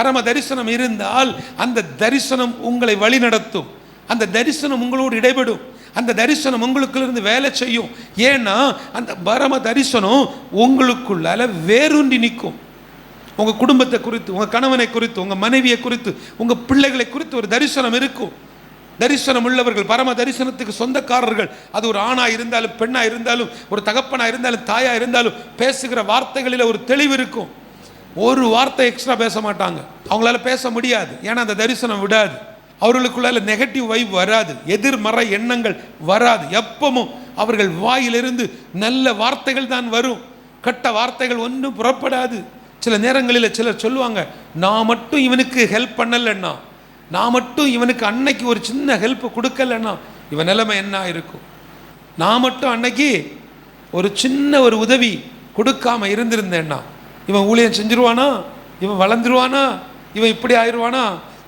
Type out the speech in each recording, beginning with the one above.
பரம தரிசனம் இருந்தால் அந்த தரிசனம் உங்களை வழிநடத்தும். அந்த தரிசனம் உங்களோடு இடைபடும். அந்த தரிசனம் உங்களுக்குள்ளிருந்து வேலை செய்யும். ஏன்னா அந்த பரம தரிசனம் உங்களுக்குள்ளால வேரூன்றி நிற்கும். உங்கள் குடும்பத்தை குறித்து, உங்கள் கணவனை குறித்து, உங்கள் மனைவியை குறித்து, உங்கள் பிள்ளைகளை குறித்து ஒரு தரிசனம் இருக்கும். தரிசனம் உள்ளவர்கள், பரம தரிசனத்துக்கு சொந்தக்காரர்கள், அது ஒரு ஆணாக இருந்தாலும் பெண்ணாக இருந்தாலும் ஒரு தகப்பனாக இருந்தாலும் தாயாக இருந்தாலும் பேசுகிற வார்த்தைகளில் ஒரு தெளிவு இருக்கும். ஒரு வார்த்தை எக்ஸ்ட்ரா பேச மாட்டாங்க. அவங்களால பேச முடியாது. ஏன்னா அந்த தரிசனம் விடாது. அவர்களுக்குள்ளால நெகட்டிவ் வைப் வராது, எதிர்மறை எண்ணங்கள் வராது. எப்பவும் அவர்கள் வாயிலிருந்து நல்ல வார்த்தைகள் தான் வரும். கெட்ட வார்த்தைகள் ஒன்றும் புறப்படாது. சில நேரங்களில் சிலர் சொல்லுவாங்க, நான் மட்டும் இவனுக்கு ஹெல்ப் பண்ணலைன்னா, நான் மட்டும் இவனுக்கு அன்னைக்கு ஒரு சின்ன ஹெல்ப் கொடுக்கலன்னா இவன் நிலைமை என்ன இருக்கும்? நான் மட்டும் அன்னைக்கு ஒரு சின்ன ஒரு உதவி கொடுக்காம இருந்திருந்தேன்னா இவன் ஊழியம் செஞ்சிருவானா, இவன் வளர்ந்துருவானா, இவன் இப்படி ஆயிடுவானா?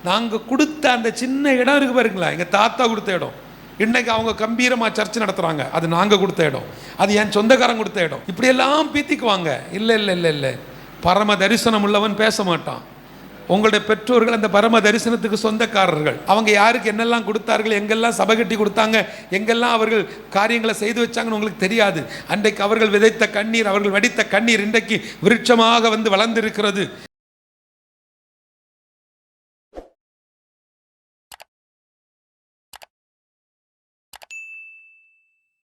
நாங்கள் கொடுத்த அந்த சின்ன இடம் இருக்கு பாருங்களா, எங்கள் தாத்தா கொடுத்த இடம். இன்னைக்கு அவங்க கம்பீரமாக சர்ச்சை நடத்துகிறாங்க. அது நாங்கள் கொடுத்த இடம், அது என் சொந்தக்காரன் கொடுத்த இடம். இப்படியெல்லாம் பீத்திக்குவாங்க. இல்லை இல்லை இல்லை இல்லை, பரம தரிசனம் உள்ளவன் பேச மாட்டான். உங்களுடைய பெற்றோர்கள் அந்த பரம தரிசனத்துக்கு சொந்தக்காரர்கள். அவங்க யாருக்கு என்னெல்லாம் கொடுத்தார்கள், எங்கெல்லாம் சபை கட்டி கொடுத்தாங்க, எங்கெல்லாம் அவர்கள் காரியங்களை செய்து வச்சாங்கன்னு உங்களுக்கு தெரியாது. அன்றைக்கு அவர்கள் விதைத்த கண்ணீர், அவர்கள் வடித்த கண்ணீர் இன்றைக்கு விருட்சமாக வந்து வளர்ந்திருக்கிறது.